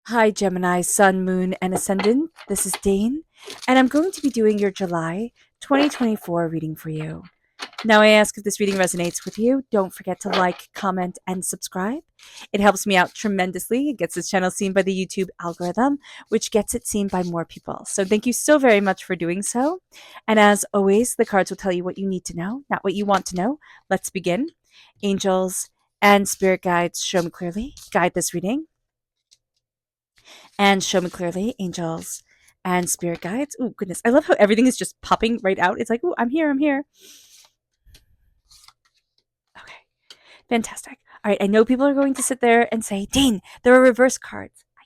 Hi, Gemini, Sun, Moon, and Ascendant. This is Dane, and I'm going to be doing your July 2024 reading for you. Now, I ask if this reading resonates with you. Don't forget to like, comment, and subscribe. It helps me out tremendously. It gets this channel seen by the YouTube algorithm, which gets it seen by more people. So, thank you so very much for doing so. And as always, the cards will tell you what you need to know, not what you want to know. Let's begin. Angels and spirit guides, show me clearly. Guide this reading and show me clearly, angels and spirit guides. Oh, goodness. I love how everything is just popping right out. It's like, oh, I'm here, I'm here. Okay, fantastic. All right, I know people are going to sit there and say, Dane, there are reverse cards. I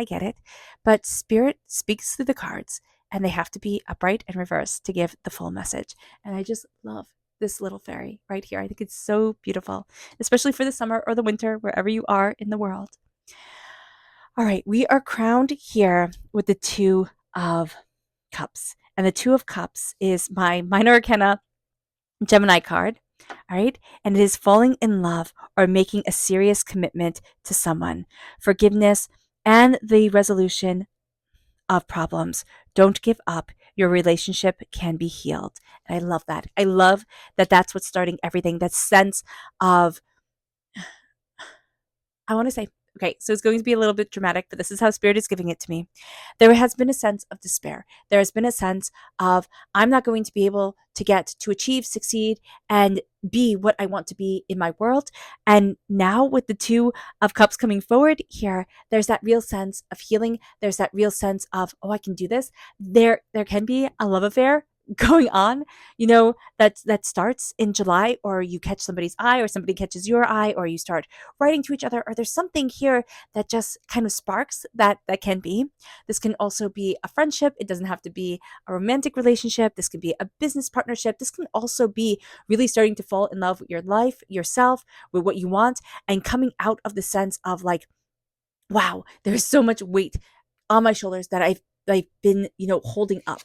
get it. But spirit speaks through the cards, and they have to be upright and reversed to give the full message. And I just love this little fairy right here. I think it's so beautiful, especially for the summer or the winter, wherever you are in the world. All right, we are crowned here with the Two of Cups. And the Two of Cups is my minor arcana Gemini card. All right. And it is falling in love or making a serious commitment to someone, forgiveness, and the resolution of problems. Don't give up. Your relationship can be healed. And I love that. I love that that's what's starting everything. That sense of, I want to say, okay, so it's going to be a little bit dramatic, but this is how Spirit is giving it to me. There has been a sense of despair. There has been a sense of, I'm not going to be able to get to achieve, succeed, and be what I want to be in my world. And now with the Two of Cups coming forward here, there's that real sense of healing. There's that real sense of, oh, I can do this. There can be a love affair going on, that starts in July, or you catch somebody's eye, or somebody catches your eye, or you start writing to each other, or there's something here that just kind of sparks that can be. This can also be a friendship. It doesn't have to be a romantic relationship. This can be a business partnership. This can also be really starting to fall in love with your life, yourself, with what you want, and coming out of the sense of like, wow, there's so much weight on my shoulders that I've been, holding up.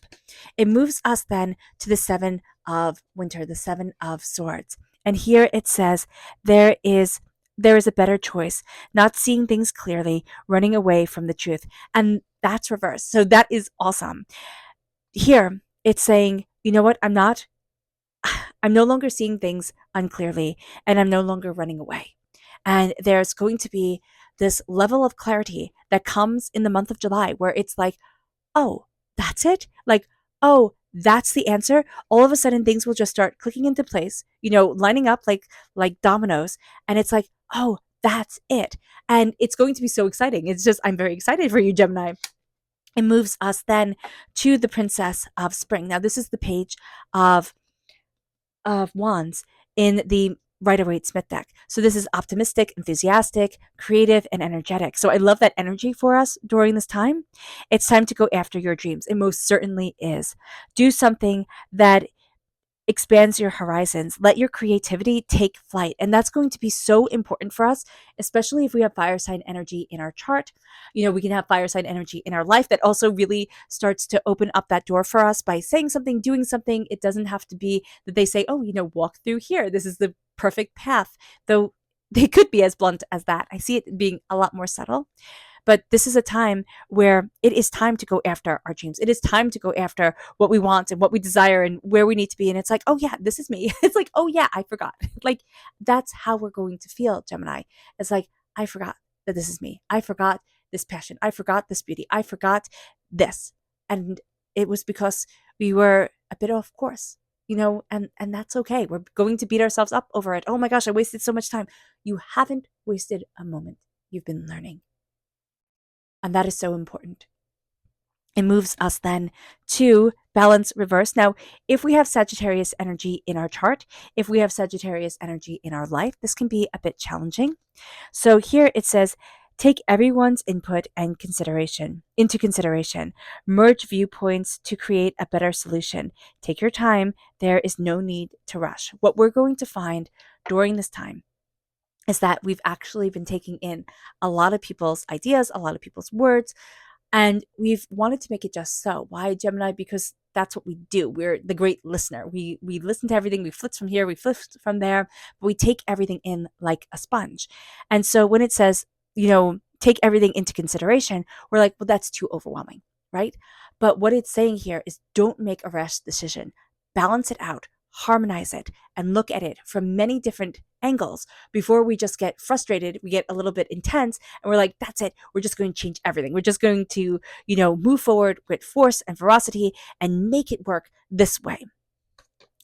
It moves us then to the Seven of Winter, the Seven of Swords. And here it says, there is a better choice, not seeing things clearly, running away from the truth. And that's reversed. So that is awesome. Here it's saying, you know what? I'm no longer seeing things unclearly, and I'm no longer running away. And there's going to be this level of clarity that comes in the month of July where it's like, oh, that's it? Like, oh, that's the answer. All of a sudden things will just start clicking into place, lining up like dominoes. And it's like, oh, that's it. And it's going to be so exciting. It's just, I'm very excited for you, Gemini. It moves us then to the Princess of Spring. Now, this is the page of Wands in the Rider-Waite-Smith deck. So this is optimistic, enthusiastic, creative, and energetic. So I love that energy for us during this time. It's time to go after your dreams. It most certainly is. Do something that expands your horizons. Let your creativity take flight. And that's going to be so important for us, especially if we have fire sign energy in our chart. We can have fire sign energy in our life that also really starts to open up that door for us by saying something, doing something. It doesn't have to be that they say, oh, walk through here. This is the perfect path, though they could be as blunt as that. I see it being a lot more subtle. But this is a time where it is time to go after our dreams. It is time to go after what we want and what we desire and where we need to be. And it's like, oh, yeah, this is me. It's like, oh, yeah, I forgot. Like, that's how we're going to feel, Gemini. It's like, I forgot that this is me. I forgot this passion. I forgot this beauty. I forgot this. And it was because we were a bit off course. And that's okay. We're going to beat ourselves up over it. Oh my gosh, I wasted so much time. You haven't wasted a moment. You've been learning. And that is so important. It moves us then to balance reverse. Now, if we have Sagittarius energy in our chart, if we have Sagittarius energy in our life, this can be a bit challenging. So here it says, take everyone's input and into consideration. Merge viewpoints to create a better solution. Take your time. There is no need to rush. What we're going to find during this time is that we've actually been taking in a lot of people's ideas, a lot of people's words, and we've wanted to make it just so. Why, Gemini? Because that's what we do. We're the great listener. We listen to everything. We flip from here, we flip from there, but we take everything in like a sponge. And so when it says, take everything into consideration, we're like, well, that's too overwhelming, right? But what it's saying here is don't make a rash decision. Balance it out, harmonize it, and look at it from many different angles before we just get frustrated. We get a little bit intense and we're like, that's it. We're just going to change everything. We're just going to, move forward with force and ferocity and make it work this way.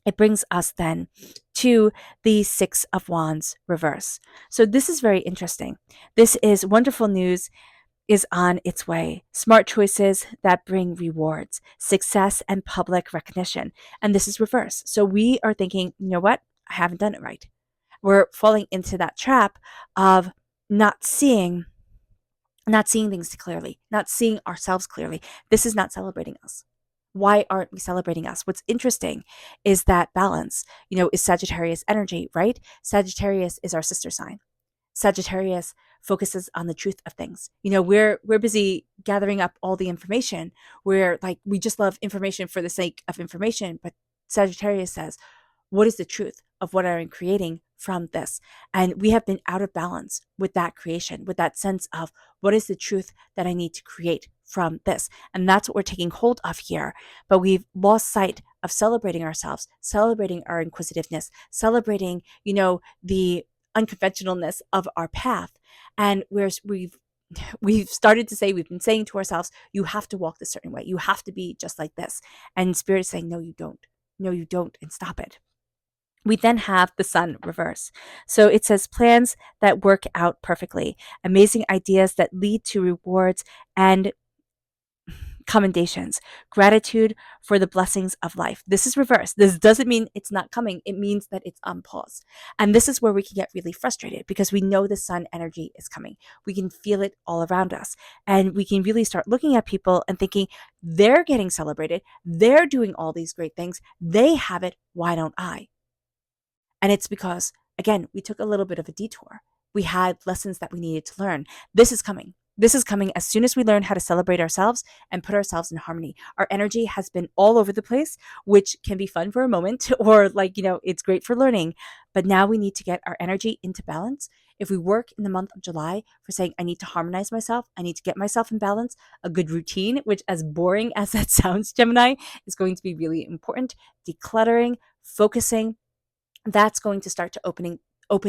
It brings us then to the Six of Wands reverse. So this is very interesting. This is wonderful news is on its way. Smart choices that bring rewards, success, and public recognition. And this is reverse. So we are thinking, you know what? I haven't done it right. We're falling into that trap of not seeing things clearly, not seeing ourselves clearly. This is not celebrating us. Why aren't we celebrating us? What's interesting is that balance, is Sagittarius energy, right? Sagittarius is our sister sign. Sagittarius focuses on the truth of things. We're busy gathering up all the information. We're like, we just love information for the sake of information. But Sagittarius says, what is the truth of what I'm creating from this? And we have been out of balance with that creation, with that sense of what is the truth that I need to create from this. And that's what we're taking hold of here. But we've lost sight of celebrating ourselves, celebrating our inquisitiveness, celebrating, the unconventionalness of our path. And we've started to say, we've been saying to ourselves, you have to walk this certain way. You have to be just like this. And Spirit is saying, no, you don't. No, you don't. And stop it. We then have the Sun reverse. So it says plans that work out perfectly, amazing ideas that lead to rewards and commendations, gratitude for the blessings of life. This is reverse. This doesn't mean it's not coming. It means that it's on pause. And this is where we can get really frustrated because we know the Sun energy is coming. We can feel it all around us. And we can really start looking at people and thinking, they're getting celebrated. They're doing all these great things. They have it. Why don't I? And it's because, again, we took a little bit of a detour. We had lessons that we needed to learn. This is coming. This is coming as soon as we learn how to celebrate ourselves and put ourselves in harmony. Our energy has been all over the place, which can be fun for a moment or it's great for learning. But now we need to get our energy into balance. If we work in the month of July for saying, I need to harmonize myself, I need to get myself in balance, a good routine, which as boring as that sounds, Gemini, is going to be really important. Decluttering, focusing, that's going to start to open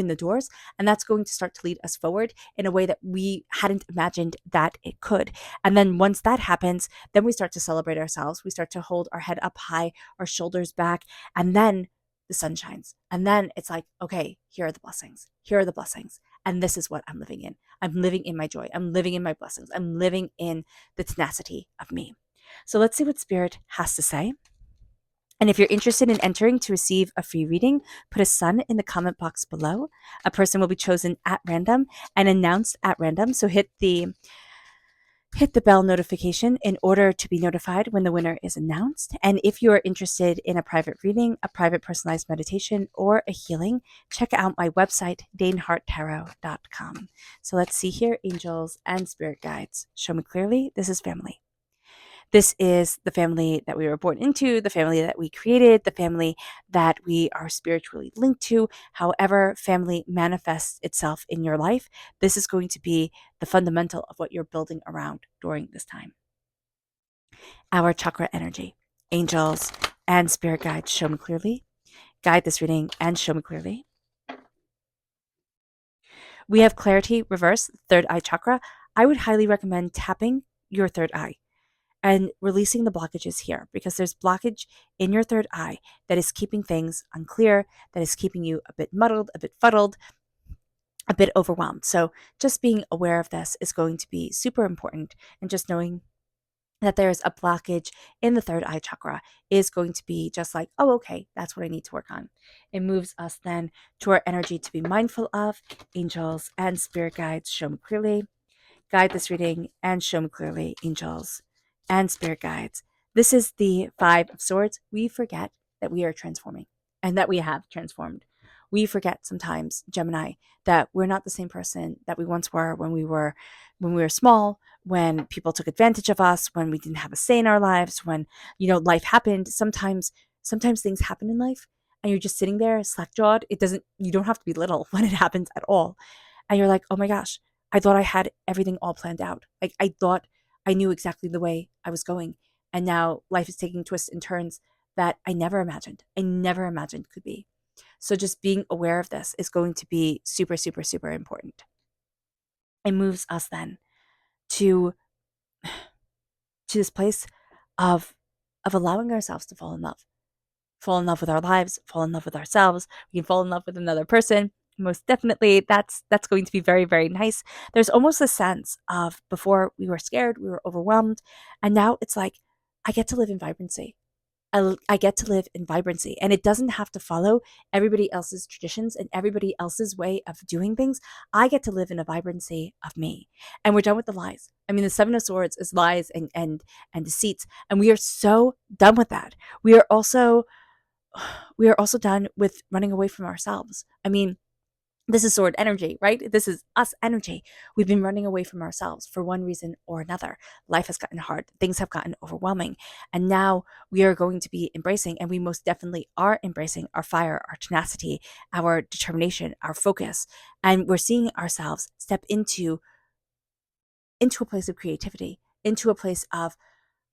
the doors, and that's going to start to lead us forward in a way that we hadn't imagined that it could. And then once that happens, then we start to celebrate ourselves. We start to hold our head up high, our shoulders back, and then the sun shines. And then it's like, okay, here are the blessings. Here are the blessings. And this is what I'm living in. I'm living in my joy. I'm living in my blessings. I'm living in the tenacity of me. So let's see what Spirit has to say. And if you're interested in entering to receive a free reading, put a sun in the comment box below. A person will be chosen at random and announced at random. So hit the bell notification in order to be notified when the winner is announced. And if you are interested in a private reading, a private personalized meditation, or a healing, check out my website, daneharttarot.com. So let's see here, angels and spirit guides. Show me clearly, this is family. This is the family that we were born into, the family that we created, the family that we are spiritually linked to. However, family manifests itself in your life, this is going to be the fundamental of what you're building around during this time. Our chakra energy, angels and spirit guides, show me clearly. Guide this reading and show me clearly. We have clarity, reverse, third eye chakra. I would highly recommend tapping your third eye and releasing the blockages here, because there's blockage in your third eye that is keeping things unclear, that is keeping you a bit muddled, a bit fuddled, a bit overwhelmed. So just being aware of this is going to be super important, and just knowing that there is a blockage in the third eye chakra is going to be just like, oh, okay, that's what I need to work on. It moves us then to our energy to be mindful of. Angels and spirit guides, show me clearly. Guide this reading and show me clearly, angels and spirit guides. This is the Five of Swords. We forget that we are transforming and that we have transformed. We forget sometimes, Gemini, that we're not the same person that we once were when we were small, when people took advantage of us, when we didn't have a say in our lives, when life happened. Sometimes things happen in life and you're just sitting there slack-jawed. You don't have to be little when it happens at all. And you're like, oh my gosh, I thought I had everything all planned out. Like I thought I knew exactly the way I was going. And now life is taking twists and turns that I never imagined. I never imagined could be. So just being aware of this is going to be super, super, super important. It moves us then to this place of allowing ourselves to fall in love with our lives, fall in love with ourselves. We can fall in love with another person. Most definitely, that's going to be very, very nice. There's almost a sense of before we were scared, we were overwhelmed, and now it's like I get to live in vibrancy. I get to live in vibrancy, and it doesn't have to follow everybody else's traditions and everybody else's way of doing things. I get to live in a vibrancy of me, and we're done with the lies. I mean, the Seven of Swords is lies and deceits, and we are so done with that. We are also done with running away from ourselves. I mean, this is sword energy, right? This is us energy. We've been running away from ourselves for one reason or another. Life has gotten hard. Things have gotten overwhelming. And now we are going to be embracing, and we most definitely are embracing our fire, our tenacity, our determination, our focus. And we're seeing ourselves step into a place of creativity, into a place of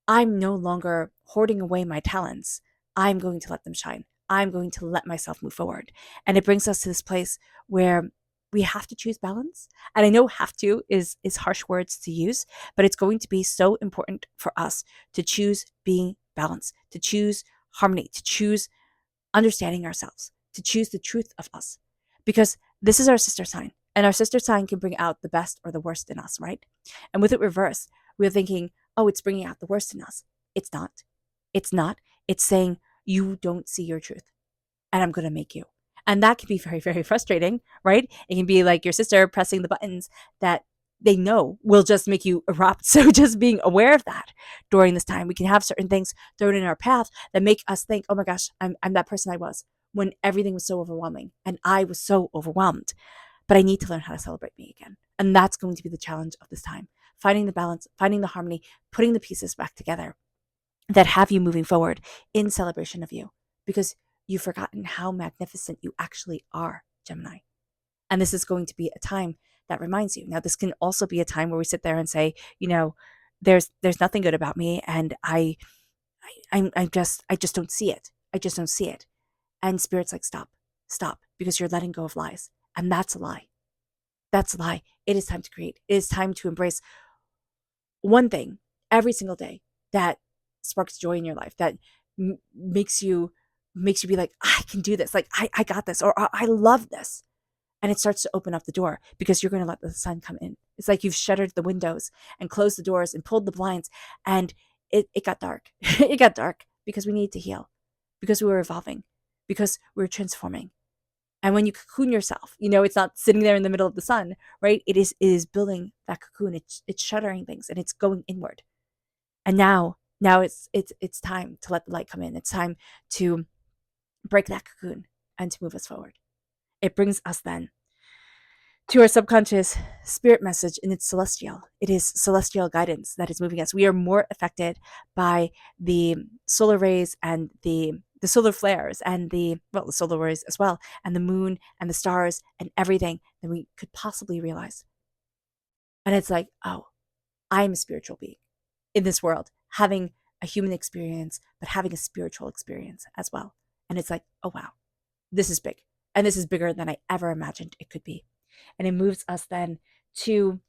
I'm no longer hoarding away my talents. I'm going to let them shine. I'm going to let myself move forward. And it brings us to this place where we have to choose balance. And I know have to is harsh words to use, but it's going to be so important for us to choose being balanced, to choose harmony, to choose understanding ourselves, to choose the truth of us. Because this is our sister sign. And our sister sign can bring out the best or the worst in us, right? And with it reversed, we're thinking, oh, it's bringing out the worst in us. It's not. It's not. It's saying, you don't see your truth, and I'm going to make you. And that can be very, very frustrating, right? It can be like your sister pressing the buttons that they know will just make you erupt. So just being aware of that during this time, we can have certain things thrown in our path that make us think, oh my gosh, I'm that person I was when everything was so overwhelming and I was so overwhelmed. But I need to learn how to celebrate me again. And that's going to be the challenge of this time. Finding the balance, finding the harmony, putting the pieces back together that have you moving forward in celebration of you, because you've forgotten how magnificent you actually are, Gemini. And this is going to be a time that reminds you. Now, this can also be a time where we sit there and say, there's nothing good about me, and I just don't see it. I just don't see it. And Spirit's like, stop, because you're letting go of lies, and that's a lie. That's a lie. It is time to create. It is time to embrace one thing every single day that sparks joy in your life, that makes you be like, I can do this. Like, I got this, or I love this. And it starts to open up the door because you're going to let the sun come in. It's like you've shuttered the windows and closed the doors and pulled the blinds, and it got dark. It got dark because we needed to heal, because we were evolving, because we were transforming. And when you cocoon yourself, it's not sitting there in the middle of the sun, right? It is building that cocoon. It's shuttering things, and it's going inward. And now it's time to let the light come in. It's time to break that cocoon and to move us forward. It brings us then to our subconscious spirit message, and it's celestial. It is celestial guidance that is moving us. We are more affected by the solar rays and the solar flares and the solar rays as well, and the moon and the stars and everything than we could possibly realize. And it's like, oh, I'm a spiritual being in this world, having a human experience, but having a spiritual experience as well. And it's like, oh, wow, this is big. And this is bigger than I ever imagined it could be. And it moves us then to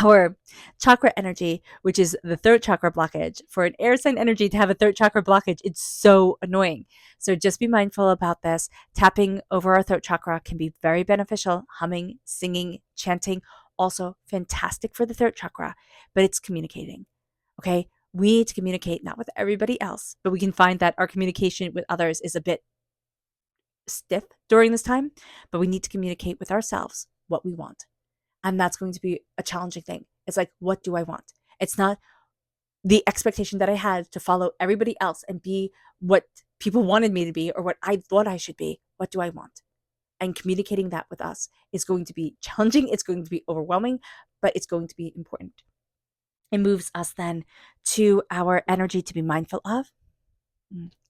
our chakra energy, which is the third chakra blockage. For an air sign energy to have a third chakra blockage, it's so annoying. So just be mindful about this. Tapping over our throat chakra can be very beneficial. Humming, singing, chanting, also fantastic for the throat chakra, but it's communicating. Okay. We need to communicate not with everybody else, but we can find that our communication with others is a bit stiff during this time, but we need to communicate with ourselves what we want. And that's going to be a challenging thing. It's like, what do I want? It's not the expectation that I had to follow everybody else and be what people wanted me to be or what I thought I should be. What do I want? And communicating that with us is going to be challenging. It's going to be overwhelming, but it's going to be important. It moves us then to our energy to be mindful of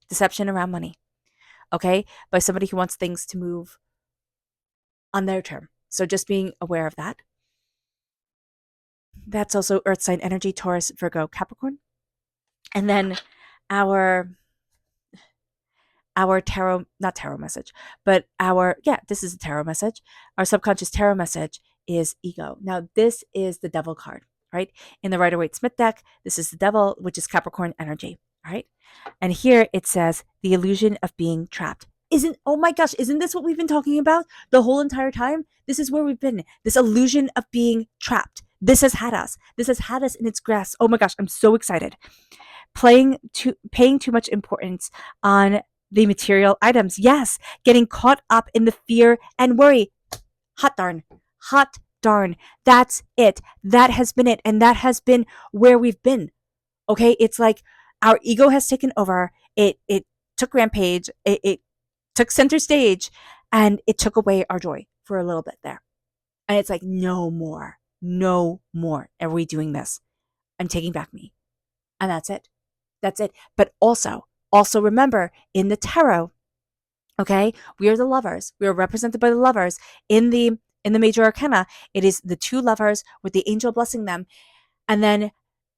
deception around money. Okay, by somebody who wants things to move on their term. So just being aware of that. That's also Earth sign energy, Taurus, Virgo, Capricorn. And then our tarot, not tarot message, but this is a tarot message. Our subconscious tarot message is ego. Now, this is the devil card, right? In the Rider-Waite-Smith deck, this is the devil, which is Capricorn energy, right? And here it says the illusion of being trapped. Oh my gosh, isn't this what we've been talking about the whole entire time? This is where we've been. This illusion of being trapped. This has had us. This has had us in its grasp. Oh my gosh, I'm so excited. Paying too much importance on the material items. Yes, getting caught up in the fear and worry. Hot darn. Hot darn. That's it. That has been it. And that has been where we've been. Okay? It's like our ego has taken over. It took rampage. It took center stage, and it took away our joy for a little bit there. And it's like, no more. No more are we doing this. I'm taking back me. And that's it. That's it. But also remember, in the tarot, okay, we are the lovers. We are represented by the lovers. In the major arcana, it is the two lovers with the angel blessing them. And then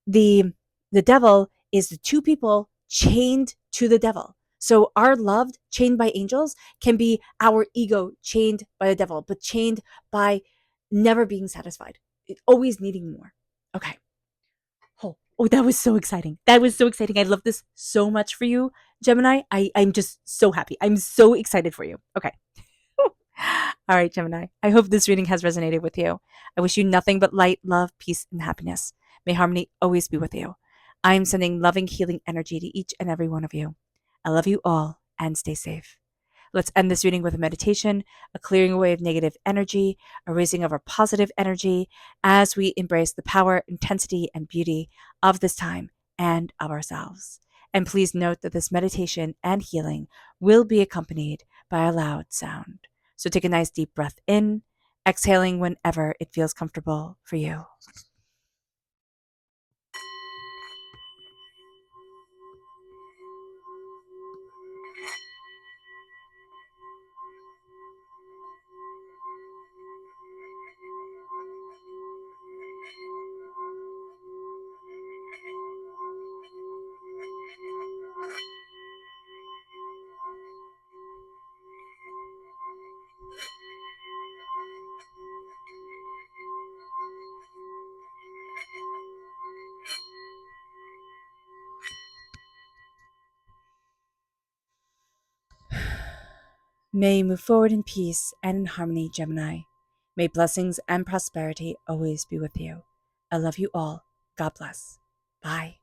the devil is the two people chained to the devil. So our loved chained by angels can be our ego chained by the devil, but chained by never being satisfied, always needing more. Okay. Oh, that was so exciting. That was so exciting. I love this so much for you, Gemini. I'm just so happy. I'm so excited for you. Okay. All right, Gemini. I hope this reading has resonated with you. I wish you nothing but light, love, peace, and happiness. May harmony always be with you. I am sending loving, healing energy to each and every one of you. I love you all and stay safe. Let's end this reading with a meditation, a clearing away of negative energy, a raising of our positive energy as we embrace the power, intensity, and beauty of this time and of ourselves. And please note that this meditation and healing will be accompanied by a loud sound. So take a nice deep breath in, exhaling whenever it feels comfortable for you. May you move forward in peace and in harmony, Gemini. May blessings and prosperity always be with you. I love you all. God bless. Bye.